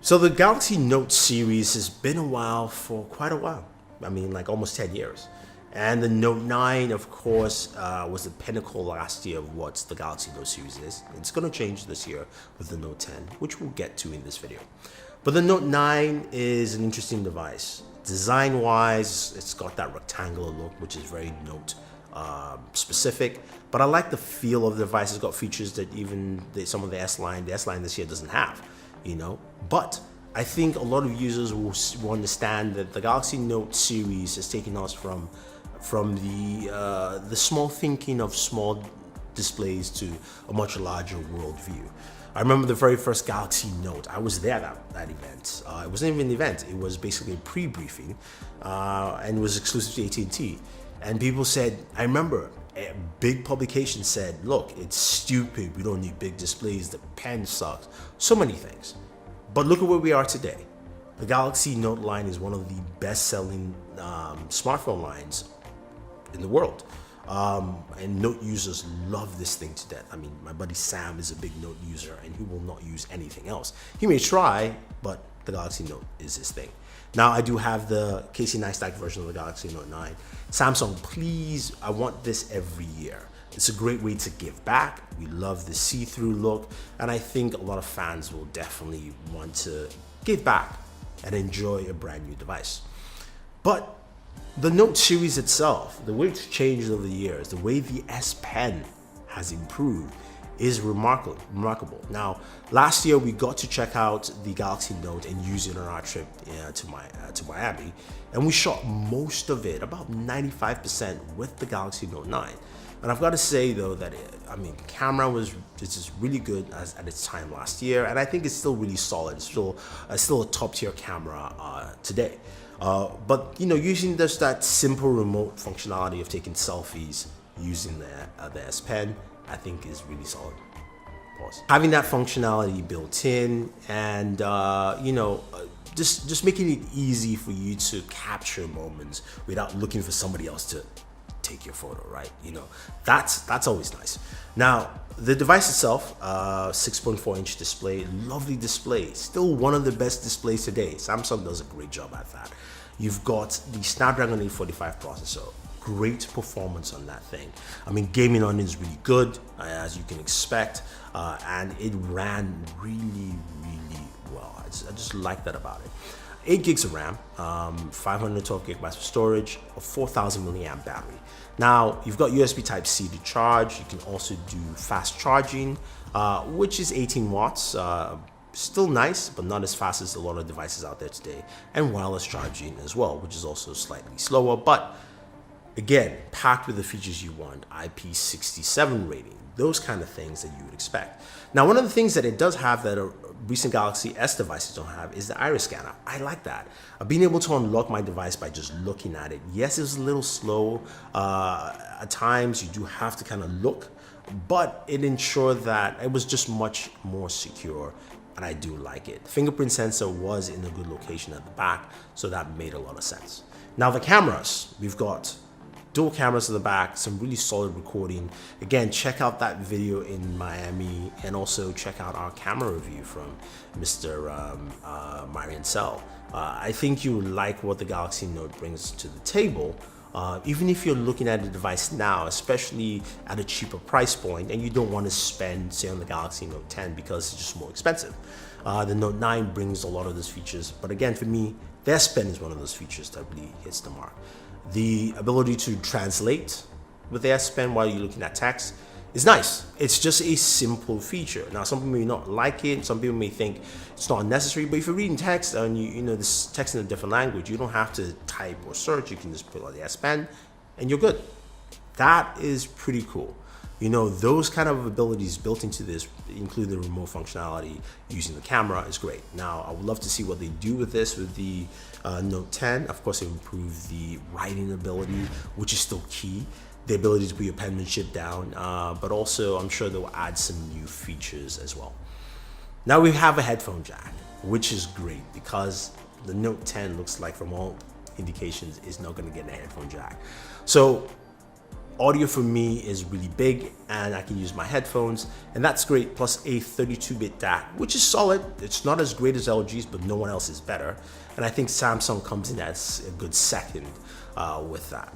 So the Galaxy Note series has been a while for quite a while. I mean, like almost 10 years. And the Note 9, of course, was the pinnacle last year of what the Galaxy Note series is. It's going to change this year with the Note 10, which we'll get to in this video. But the Note 9 is an interesting device. Design-wise, it's got that rectangular look, which is very Note specific. But I like the feel of the device. It's got features that even some of the S-Line this year doesn't have. But I think a lot of users will understand that the Galaxy Note series has taken us from the small thinking of small displays to a much larger worldview. I remember the very first Galaxy Note. I was there at that event. It wasn't even an event. It was basically a pre-briefing, and it was exclusive to AT&T. And people said, I remember a big publication said, look, it's stupid. We don't need big displays. The pen sucks. So many things. But look at where we are today. The Galaxy Note line is one of the best-selling smartphone lines in the world. And Note users love this thing to death. I mean, my buddy Sam is a big Note user and he will not use anything else. He may try, but the Galaxy Note is his thing. Now, I do have the Casey Neistat version of the Galaxy Note 9. Samsung, please, I want this every year. It's a great way to give back. We love the see-through look, and I think a lot of fans will definitely want to give back and enjoy a brand new device. But the Note series itself, the way it's changed over the years, the way the S Pen has improved is remarkable. Now, last year we got to check out the Galaxy Note and use it on our trip to Miami, and we shot most of it, about 95%, with the Galaxy Note 9. And I've got to say though that the camera was just really good at its time last year, and I think it's still really solid. It's still a top tier camera today. But using just that simple remote functionality of taking selfies using the S Pen, I think is really solid. Pause. Having that functionality built in, and just making it easy for you to capture moments without looking for somebody else to take your photo, right? That's always nice. Now, the device itself, 6.4-inch display, lovely display, still one of the best displays today. Samsung does a great job at that. You've got the Snapdragon 845 processor, great performance on that thing. I mean, gaming on it is really good, as you can expect, and it ran really well. I just like that about it. 8 gigs of RAM, 512 gigabytes of storage, a 4,000 milliamp battery. Now, you've got USB Type-C to charge. You can also do fast charging, which is 18 watts. Still nice, but not as fast as a lot of devices out there today. And wireless charging as well, which is also slightly slower, but again, packed with the features you want. IP67 rating, those kind of things that you would expect. Now, one of the things that it does have that recent Galaxy S devices don't have is the iris scanner. I like that. Being able to unlock my device by just looking at it. Yes, it was a little slow. At times, you do have to kind of look, but it ensured that it was just much more secure, and I do like it. The fingerprint sensor was in a good location at the back, so that made a lot of sense. Now, the cameras, we've got dual cameras at the back, some really solid recording. Again, check out that video in Miami, and also check out our camera review from Mr. Marian Sell. I think you like what the Galaxy Note brings to the table, even if you're looking at the device now, especially at a cheaper price point, and you don't want to spend, say, on the Galaxy Note 10 because it's just more expensive. The Note 9 brings a lot of those features, but again, for me, the S Pen is one of those features that really hits the mark. The ability to translate with the S Pen while you're looking at text is nice. It's just a simple feature. Now, some people may not like it. Some people may think it's not necessary. But if you're reading text and this text in a different language, you don't have to type or search. You can just put on the S Pen, and you're good. That is pretty cool. Those kind of abilities built into this, include the remote functionality using the camera, is great. Now, I would love to see what they do with this with the Note 10. Of course, they improve the writing ability, which is still key. The ability to put your penmanship down, but also I'm sure they'll add some new features as well. Now we have a headphone jack, which is great because the Note 10 looks like, from all indications, is not going to get a headphone jack. So Audio for me is really big, and I can use my headphones, and that's great, plus a 32-bit DAC, which is solid. It's not as great as LG's, but no one else is better. And I think Samsung comes in as a good second with that.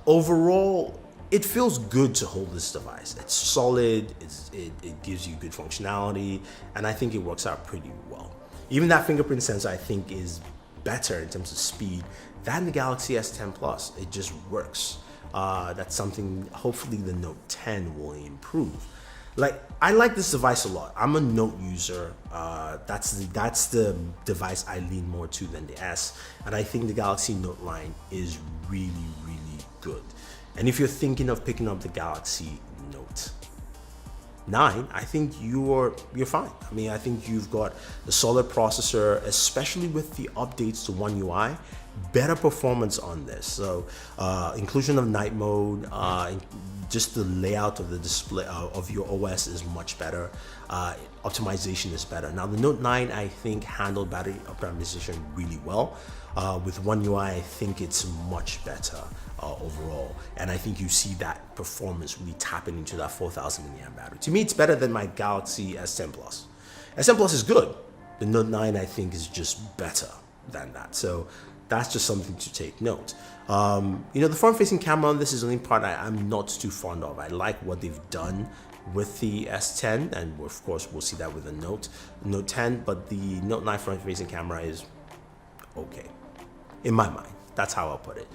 Overall, it feels good to hold this device. It's solid, it gives you good functionality, and I think it works out pretty well. Even that fingerprint sensor I think is better in terms of speed than the Galaxy S10 Plus. It just works. That's something hopefully the Note 10 will improve. Like, I like this device a lot. I'm a Note user. That's the device I lean more to than the S. And I think the Galaxy Note line is really, really good. And if you're thinking of picking up the Galaxy Note 9, I think you're fine. I mean, I think you've got a solid processor, especially with the updates to One UI. Better performance on this. So inclusion of night mode, just the layout of the display of your OS is much better. Optimization is better. Now the Note 9 I think handled battery optimization really well. With One UI I think it's much better overall, and I think you see that performance really tapping into that 4,000 mAh battery. To me, it's better than my Galaxy S10 Plus. S10 Plus is good. The Note 9 I think is just better than that. So that's just something to take note. The front-facing camera on this is the only part I'm not too fond of. I like what they've done with the S10, and of course we'll see that with the Note 10, but the Note 9 front-facing camera is okay, in my mind. That's how I'll put it.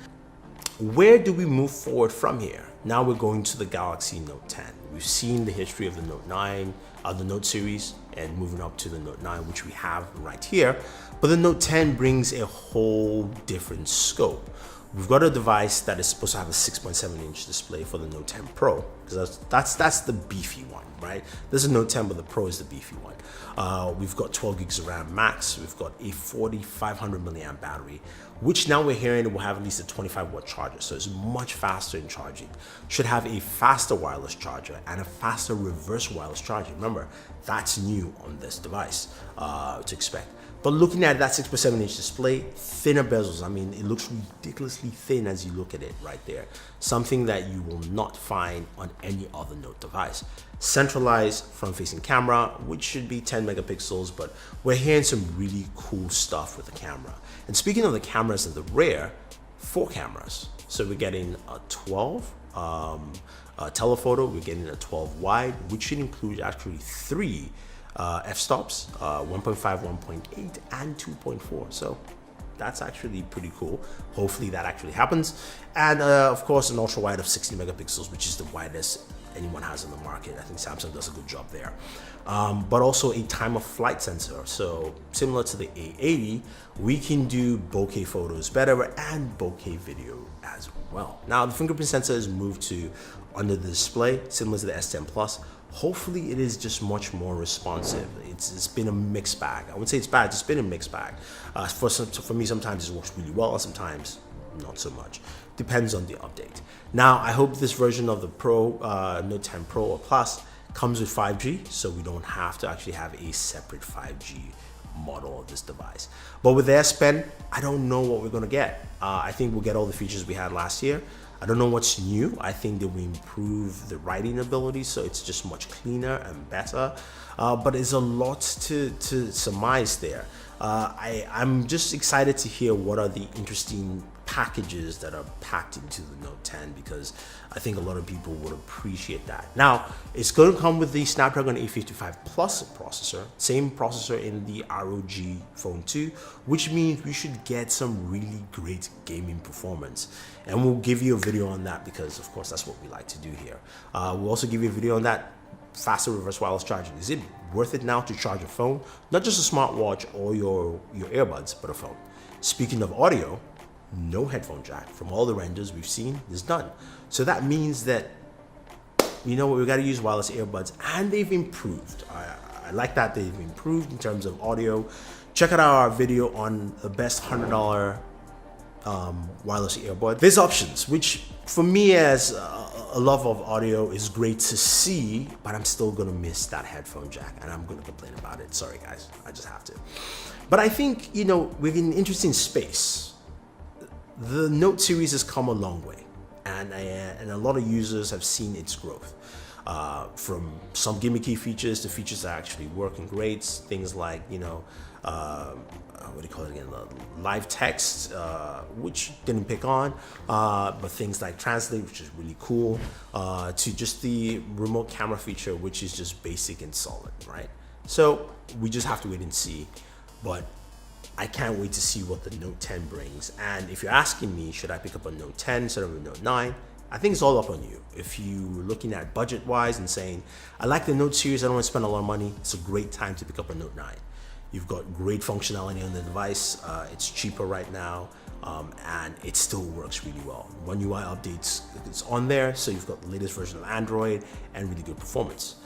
Where do we move forward from here? Now we're going to the Galaxy Note 10. We've seen the history of the Note 9, the Note series, and moving up to the Note 9, which we have right here. But the Note 10 brings a whole different scope. We've got a device that is supposed to have a 6.7-inch display for the Note 10 Pro, because that's the beefy one, right? There's a Note 10, but the Pro is the beefy one. We've got 12 gigs of RAM max. We've got a 4,500 mAh battery, which now we're hearing will have at least a 25-watt charger, so it's much faster in charging. Should have a faster wireless charger and a faster reverse wireless charger. Remember, that's new on this device to expect. But looking at that 6.7-inch display, thinner bezels. I mean, it looks ridiculously thin as you look at it right there. Something that you will not find on any other Note device. Centralized front-facing camera, which should be 10 megapixels, but we're hearing some really cool stuff with the camera. And speaking of the cameras in the rear, 4 cameras. So we're getting a 12 telephoto, we're getting a 12 wide, which should include actually 3 f-stops, 1.5, 1.8, and 2.4. So that's actually pretty cool. Hopefully that actually happens. And of course, an ultra wide of 60 megapixels, which is the widest anyone has in the market. I think Samsung does a good job there. But also a time of flight sensor. So similar to the A80, we can do bokeh photos better and bokeh video as well. Now the fingerprint sensor is moved to under the display, similar to the S10 Plus. Hopefully it is just much more responsive. It's been a mixed bag. I wouldn't say it's bad, it's been a mixed bag. For me, sometimes it works really well, sometimes not so much. Depends on the update. Now, I hope this version of the Pro, Note 10 Pro or Plus comes with 5G, so we don't have to actually have a separate 5G model of this device. But with the S Pen, I don't know what we're gonna get. I think we'll get all the features we had last year. I don't know what's new. I think that we improve the writing ability, so it's just much cleaner and better. But there's a lot to surmise there. I'm just excited to hear what are the interesting packages that are packed into the Note 10, because I think a lot of people would appreciate that. Now, it's going to come with the Snapdragon 855 Plus processor, same processor in the ROG Phone 2, which means we should get some really great gaming performance. And we'll give you a video on that because, of course, that's what we like to do here. We'll also give you a video on that faster reverse wireless charging. Is it worth it now to charge a phone? Not just a smartwatch or your earbuds, but a phone. Speaking of audio, no headphone jack. From all the renders we've seen, there's none. So that means that, you know what, we got to use wireless earbuds, and they've improved. I like that they've improved in terms of audio. Check out our video on the best $100 wireless earbud. There's options, which for me as a lover of audio is great to see, but I'm still gonna miss that headphone jack, and I'm gonna complain about it. Sorry guys, I just have to. But I think, you know, we're in an interesting space. The Note series has come a long way, and and a lot of users have seen its growth. From some gimmicky features to features that actually work in great, things like, what do you call it again, live text, which didn't pick on, but things like translate, which is really cool, to just the remote camera feature, which is just basic and solid, right? So we just have to wait and see, but I can't wait to see what the Note 10 brings. And if you're asking me, should I pick up a Note 10 instead of a Note 9? I think it's all up on you. If you're looking at budget-wise and saying, I like the Note series, I don't want to spend a lot of money, it's a great time to pick up a Note 9. You've got great functionality on the device. It's cheaper right now, and it still works really well. One UI updates, it's on there, so you've got the latest version of Android and really good performance.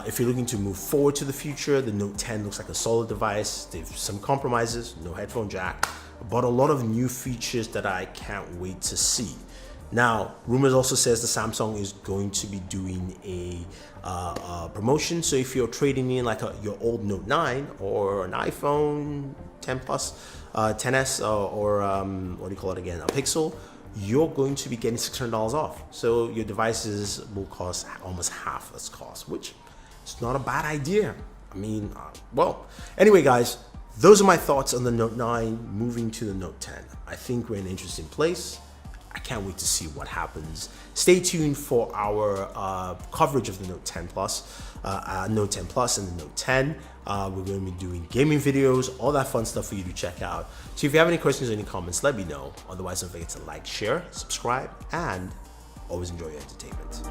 If you're looking to move forward to the future, the Note 10 looks like a solid device. They've some compromises, no headphone jack, but a lot of new features that I can't wait to see. Now, rumors also says the Samsung is going to be doing a promotion. So if you're trading in like your old Note 9 or an iPhone 10 Plus, 10s, or what do you call it again, a Pixel, you're going to be getting $600 off. So your devices will cost almost half its cost, which is not a bad idea. I mean, well, anyway, guys, those are my thoughts on the Note 9 moving to the Note 10. I think we're in an interesting place. I can't wait to see what happens. Stay tuned for our coverage of the Note 10 Plus, Note 10 Plus and the Note 10. We're going to be doing gaming videos, all that fun stuff for you to check out. So if you have any questions or any comments, let me know. Otherwise, don't forget to like, share, subscribe, and always enjoy your entertainment.